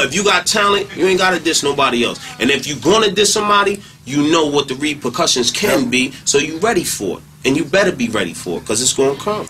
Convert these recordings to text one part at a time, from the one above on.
if you got talent, you ain't gotta diss nobody else. And if you gonna diss somebody, you know what the repercussions can be, so you ready for it. And you better be ready for it, because it's gonna come.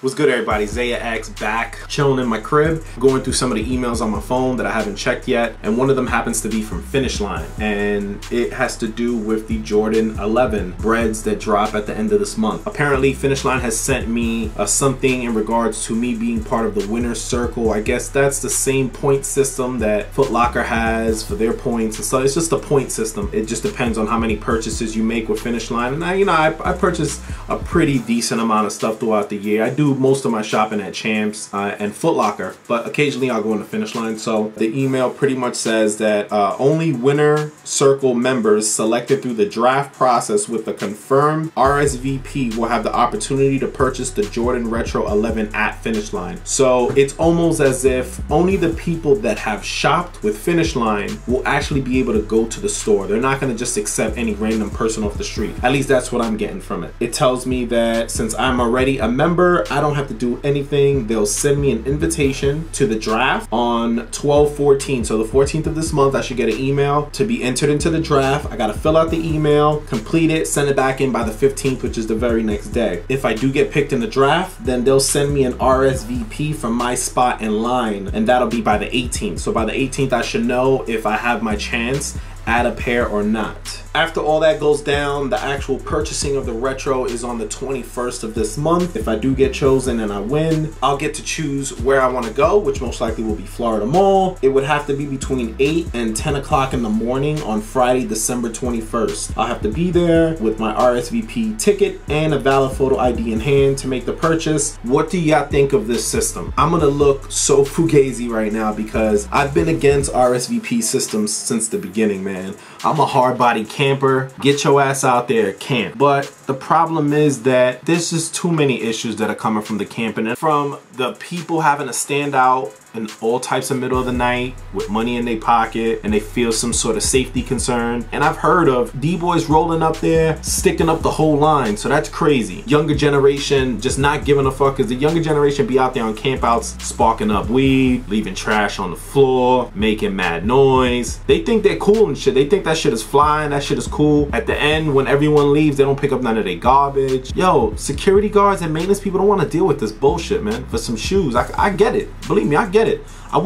What's good, everybody? Zaya X back, chilling in my crib, going through some of the emails on my phone that I haven't checked yet, and one of them happens to be from Finishline, and it has to do with the Jordan 11 breads that drop at the end of this month. Apparently, Finishline has sent me something in regards to me being part of the winner's circle. I guess that's the same point system that Foot Locker has for their points, and so it's just a point system. It just depends on how many purchases you make with Finishline, and I purchase a pretty decent amount of stuff throughout the year. I do most of my shopping at Champs and Foot Locker, but occasionally I'll go into Finishline. So the email pretty much says that only winner circle members selected through the draft process with the confirmed R.S.V.P will have the opportunity to purchase the Jordan Retro 11 at Finishline. So it's almost as if only the people that have shopped with Finishline will actually be able to go to the store. They're not going to just accept any random person off the street. At least that's what I'm getting from it. It tells me that since I'm already a member, I don't have to do anything. They'll send me an invitation to the draft on 12/14. So the 14th of this month, I should get an email to be entered into the draft. I got to fill out the email, complete it, send it back in by the 15th, which is the very next day. If I do get picked in the draft, then they'll send me an RSVP from my spot in line, and that'll be by the 18th. So by the 18th, I should know if I have my chance at a pair or not. After all that goes down, the actual purchasing of the Retro is on the 21st of this month. If I do get chosen and I win, I'll get to choose where I want to go, which most likely will be Florida Mall. It would have to be between 8 and 10 o'clock in the morning on Friday, December 21st. I'll have to be there with my RSVP ticket and a valid photo ID in hand to make the purchase. What do y'all think of this system? I'm gonna look so fugazi right now because I've been against RSVP systems since the beginning, man. I'm a hard-body camper. Get your ass out there, camp. But the problem is that there's just too many issues that are coming from the camping, and from the people having to stand out in all types of middle of the night with money in their pocket and they feel some sort of safety concern. And I've heard of D-boys rolling up there, sticking up the whole line, so that's crazy. Younger generation just not giving a fuck, because the younger generation be out there on campouts sparking up weed, leaving trash on the floor, making mad noise. They think they're cool and shit. They think that shit is flying, that shit is cool. At the end, when everyone leaves, they don't pick up none of their garbage. Yo, security guards and maintenance people don't want to deal with this bullshit, man. For some shoes, I get it. Believe me, I get it. I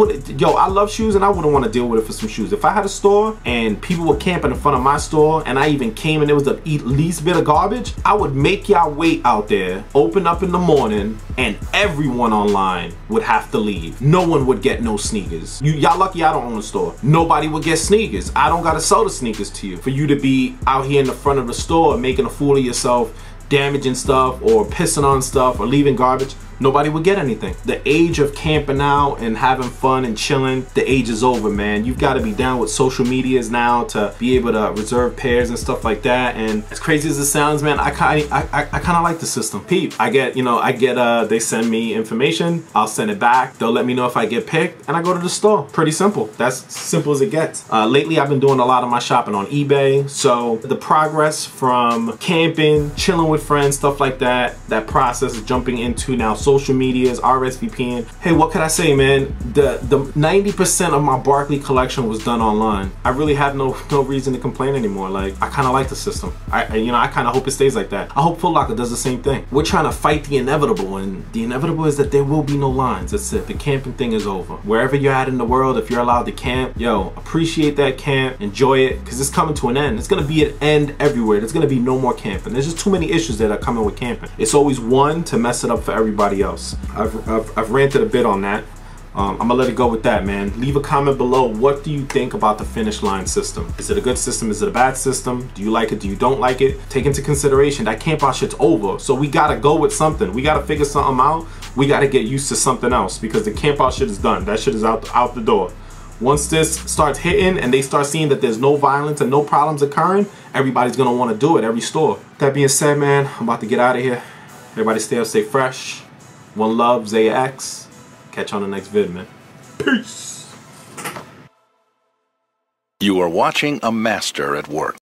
love shoes, and I wouldn't want to deal with it for some shoes. If I had a store and people were camping in front of my store and I even came and there was the least bit of garbage, I would make y'all wait out there, open up in the morning, and everyone online would have to leave. No one would get no sneakers. Y'all lucky I don't own a store. Nobody would get sneakers. I don't gotta sell the sneakers to you for you to be out here in the front of the store making a fool of yourself, damaging stuff or pissing on stuff or leaving garbage. Nobody would get anything. The age of camping out and having fun and chilling, the age is over, man. You've got to be down with social medias now to be able to reserve pairs and stuff like that. And as crazy as it sounds, man, I kind of like the system. Peep, they send me information, I'll send it back, they'll let me know if I get picked, and I go to the store. Pretty simple. That's simple as it gets. Lately, I've been doing a lot of my shopping on eBay, so the progress from camping, chilling with friends, stuff like that, that process is jumping into now social medias, RSVPing. Hey, what could I say, man? The 90% of my Barkley collection was done online. I really have no reason to complain anymore. Like, I kind of like the system. I kind of hope it stays like that. I hope Foot Locker does the same thing. We're trying to fight the inevitable, and the inevitable is that there will be no lines. That's it. The camping thing is over. Wherever you're at in the world, if you're allowed to camp, yo, appreciate that camp, enjoy it, because it's coming to an end. It's gonna be an end everywhere. There's gonna be no more camping. There's just too many issues that are coming with camping. It's always one to mess it up for everybody else. I've ranted a bit on that. I'm gonna let it go with that, man. Leave a comment below. What do you think about the Finishline system? Is it a good system? Is it a bad system? Do you like it? Do you don't like it? Take into consideration that campout shit's over, so we gotta go with something. We gotta figure something out. We gotta get used to something else, because the campout shit is done. That shit is out the door. Once this starts hitting and they start seeing that there's no violence and no problems occurring, everybody's gonna want to do it. Every store. That being said, man, I'm about to get out of here. Everybody stay up, stay fresh. One love, Zaya X. Catch you on the next vid, man. Peace. You are watching a master at work.